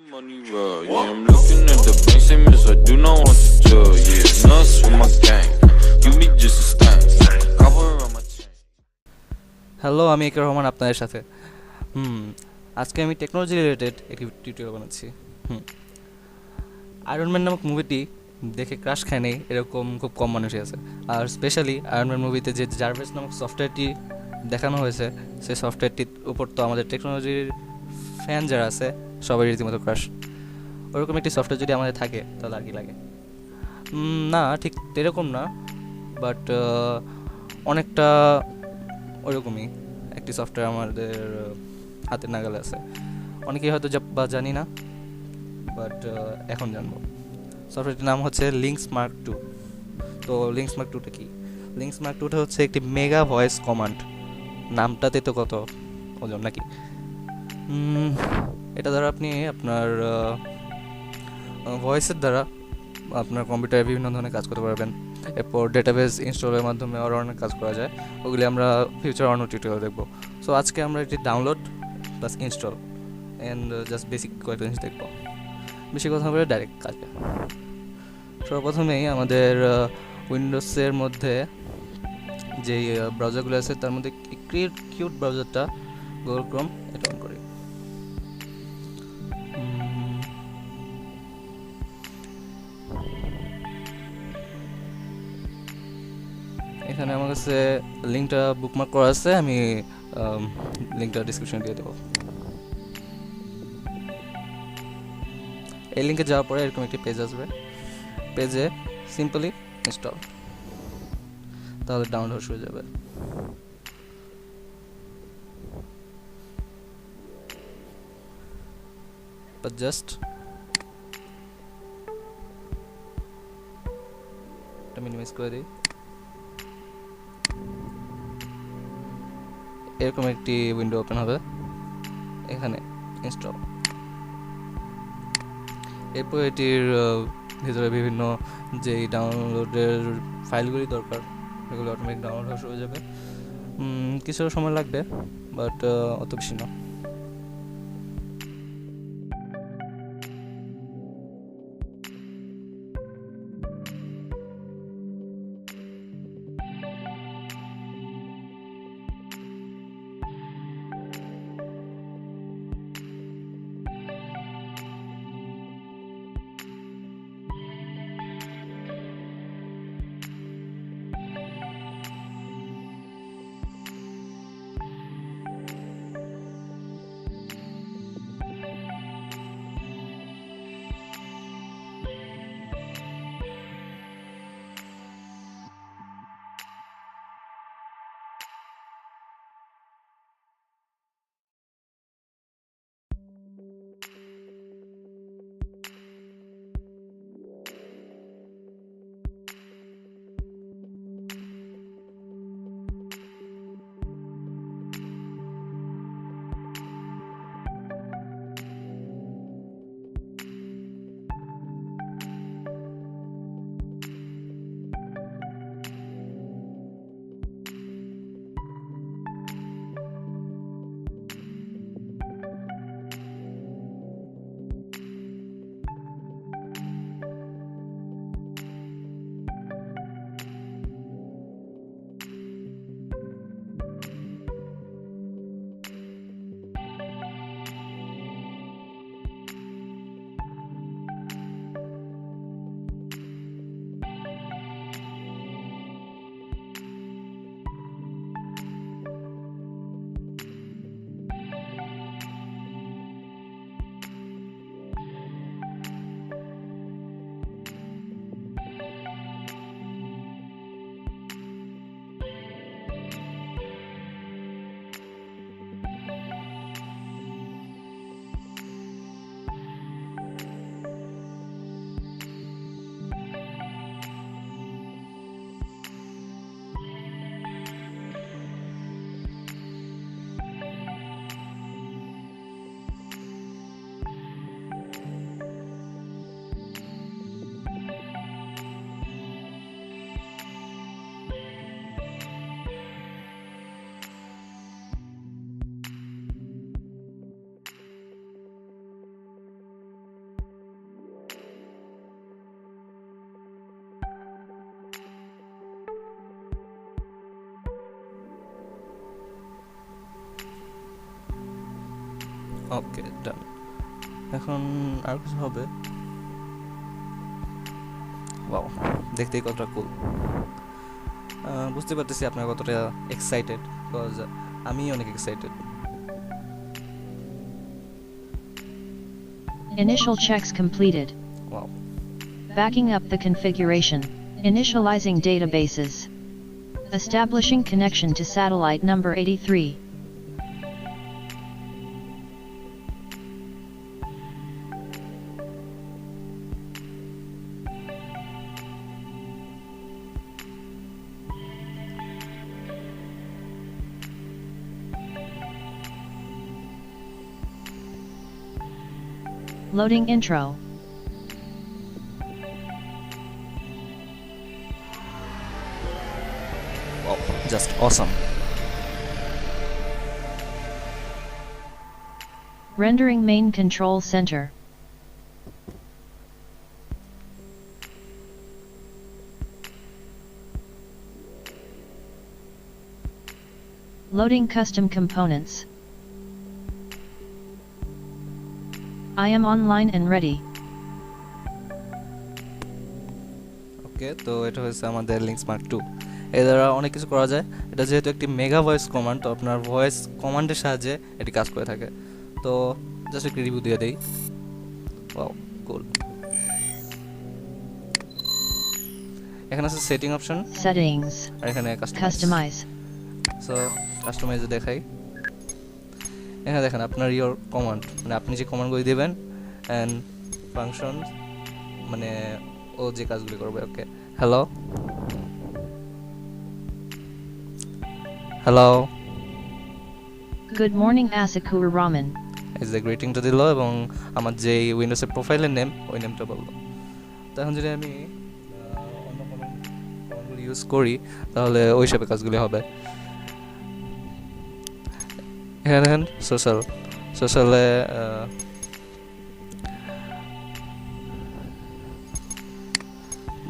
money roll, yeah, I'm looking at the bank statements, I do not want to tell, yeah, nuts with my gang, you be just a stain, cover on my chain. Hello, আমি রহমান আপনাদের সাথে। আজকে আমি technology related একটি tutorial বানাচ্ছি। Iron man নামক মুভিটি দেখে ক্রাশ খায় নেই এরকম খুব কম মানুষই আছে। আর স্পেশালি আয়রন ম্যান মুভিতে যে জার্ভিস নামক সফটওয়্যারটি দেখানো হয়েছে, সেই সফটওয়্যারটির উপর তো আমাদের টেকনোলজির ফ্যান যারা আছে সবাই রীতিমতো ক্রাশ। ওরকম একটি সফটওয়্যার যদি আমাদের থাকে তাহলে আর কি লাগে। না, ঠিক এরকম না, বাট অনেকটা ওরকমই একটি সফটওয়্যার আমাদের হাতের নাগালে আছে। অনেকেই হয়তো বা জানি না, বাট এখন জানবো। সফটওয়্যারটির নাম হচ্ছে লিঙ্কস মার্ক টু। তো লিঙ্কস মার্ক টুটা কি? লিঙ্কস মার্ক টুটা হচ্ছে একটি মেগা ভয়েস কমান্ড। নামটাতে তো কত ওজন নাকি। এটা দ্বারা আপনি আপনার ভয়েসের দ্বারা আপনার কম্পিউটারে বিভিন্ন ধরনের কাজ করতে পারবেন। এরপর ডেটাবেস ইনস্টলের মাধ্যমে আরও অনেক কাজ করা যায়, ওগুলি আমরা ফিউচার অন্য টিউটোরিয়াল দেখবো। সো আজকে আমরা এটি download plus install and just basic কয়েকটা জিনিস দেখবো। বেশি কথা বলে ডাইরেক্ট কাজে। সর্বপ্রথমেই আমাদের উইন্ডোজের মধ্যে যেই ব্রাউজারগুলো আছে তার মধ্যে কিউট ব্রাউজারটা গুগল ক্রোম এটা অন করি। এখানে আমার কাছে লিঙ্কটা বুকমার্ক করা আছে, আমি লিঙ্কটা ডিসক্রিপশনে দিয়ে দেবো। এই লিঙ্কে যাওয়ার পরে এরকম একটি পেজ আসবে, পেজে সিম্পলি ইনস্টল, তাহলে ডাউনলোড হয়ে যাবে। বাট জাস্ট এটা মিনিমাইজ করে দিই। এরকম একটি উইন্ডো ওপেন হবে, এখানে ইনস্টল। এরপর এটির ভিতরে বিভিন্ন যেই ডাউনলোডের ফাইলগুলি দরকার এগুলো অটোমেটিক ডাউনলোড হওয়া শুরু হয়ে যাবে। কিছু সময় লাগবে, বাট অত বেশি না। ওকে ডান। এখন আর কিছু হবে? ওয়াও, দেখতেই কতটা কুল। বুঝতে পারতেছি আপনারা কতটা এক্সাইটেড, বিকজ আমি অনেক excited. Initial checks completed. Wow, Backing up the configuration. Initializing databases. Establishing connection to satellite number 83. Loading intro. wow, just awesome. Rendering main control center. Loading custom components. I am online and ready. ওকে, তো এটা হচ্ছে আমাদের links mark 2। এর দ্বারা অনেক কিছু করা যায়। এটা যেহেতু একটি মেগা ভয়েস কমান্ড, তো আপনার ভয়েস কমান্ডের সাহায্যে এটি কাজ করে থাকে। তো জাস্ট একটি রিভিউ দিয়ে দেই। ওয়াও, কুল। এখানে আছে সেটিং অপশন, Settings. আর এখানে Customize. সো কাস্টমাইজে দেখাই। এখানে দেখেন আপনার ইয়োর কমান্ড, মানে আপনি যে কমান্ডগুলি দেবেন অ্যান্ড ফাংশন, মানে ও যে কাজগুলি করবে। Okay, hello hello Good morning Asakura Rahman. এই যে গ্রিটিংটা দিল এবং আমার যে উইন্ডোজের প্রোফাইলের নেম, ওই নেমটা বললো। তো এখন যদি আমি অন্য কমান্ডগুলি ইউজ করি, তাহলে ওই হিসাবে কাজগুলি হবে। এখানে দেখেন সোশ্যালে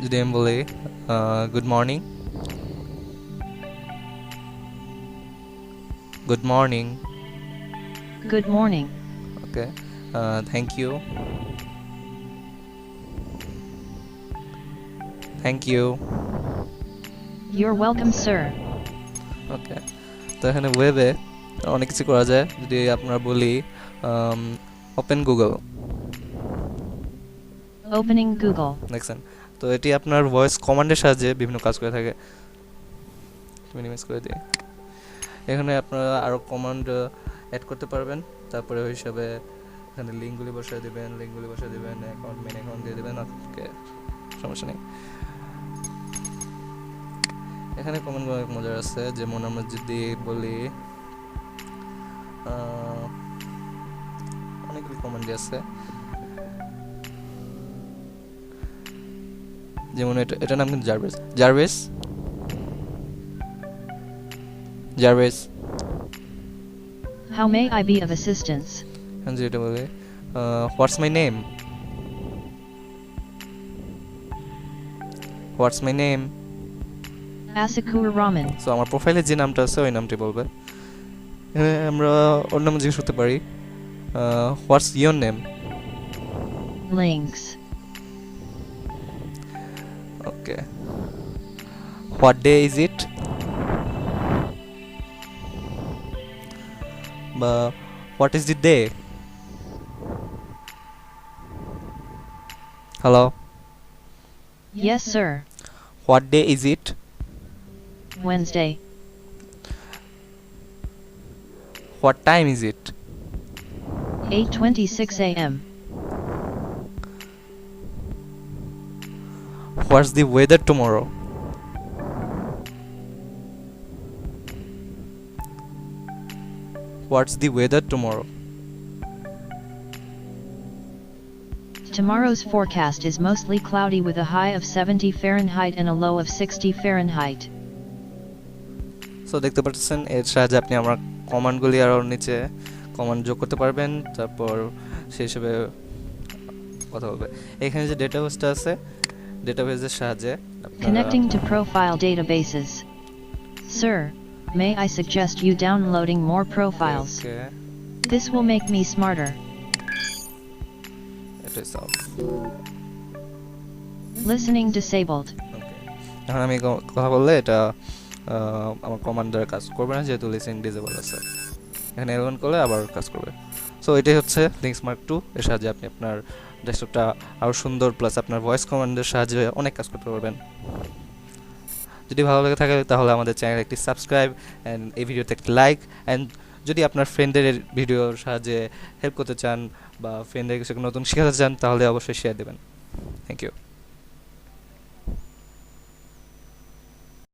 যদি আমি বলি good morning, good morning, Good morning. Okay, thank you, thank you, You're welcome sir. Okay. তো এখানে ওয়েবে অনেক কিছু করা যায়। যদি আপনারা বলি ওপেন গুগল, Opening Google. দেখছেন? তো এটি আপনার ভয়েস কমান্ডের সাহায্যে বিভিন্ন কাজ করে থাকে। মিনিমাইজ করে দিই। এখানে আপনারা আরও কমান্ড অ্যাড করতে পারবেন। তারপরে ওই হিসাবে এখানে লিঙ্কগুলি বসিয়ে দেবেন, অ্যাকাউন্ট মেন অ্যাকাউন্ট দিয়ে দেবেন। ওকে, সমস্যা নেই। এখানে কমান্ডগুলো অনেক মজার আছে। যেমন আমরা যদি বলি অনেকগুলি কমান্ডই আছে। যেমন এটার নাম কিন্তু Jarvis. Jarvis, Jarvis, How may I be of assistance? এখন যেটা বলে what's my name, what's my name. Asakura Rahman. So আমার প্রোফাইলে যে নামটা আছে ওই নামটি বলবে। আমরা ওর নাম জিজ্ঞেস করতে পারি what's your name. Links. Okay, what day is it, বা what is the day. Hello, Yes sir. What day is it, Wednesday. What time is it, 8:26 a.m. What's the weather tomorrow, what's the weather tomorrow. Tomorrow's forecast is mostly cloudy with a high of 70 Fahrenheit and a low of 60 Fahrenheit. So দেখতে পাচ্ছেন এর সাহায্যে আপনি আমার কমান্ডগুলি আরও নিচে command যোগ করতে পারবেন, তারপর সেই হিসেবে কথা বলবে। এখানে যে ডেটাবেসটা আছে, ডেটাবেসের সাহায্যে Connecting to profile databases. Sir, may I suggest you downloading more profiles? Okay. This will make me smarter. এটাই সলভ। Listening disabled. এখন আমি কথা বললে এটা আমার কমান্ডার কাজ করবে না, যেহেতু লিসেনিং ডিসেবল আছে। এখানে এরকম করলে আবার কাজ করবে। সো এটাই হচ্ছে লিঙ্কস মার্ক 2, এর সাহায্যে আপনি আপনার ডেস্কটপটা আরও সুন্দর, প্লাস আপনার ভয়েস কমান্ডের সাহায্যে অনেক কাজ করতে পারবেন। যদি ভালো লাগে থাকে তাহলে আমাদের চ্যানেলে একটি সাবস্ক্রাইব অ্যান্ড এই ভিডিওতে একটি লাইক, অ্যান্ড যদি আপনার ফ্রেন্ডদের ভিডিওর সাহায্যে হেল্প করতে চান বা ফ্রেন্ডদের কিছু নতুন শেখাতে চান তাহলে অবশ্যই শেয়ার দেবেন। Thank you.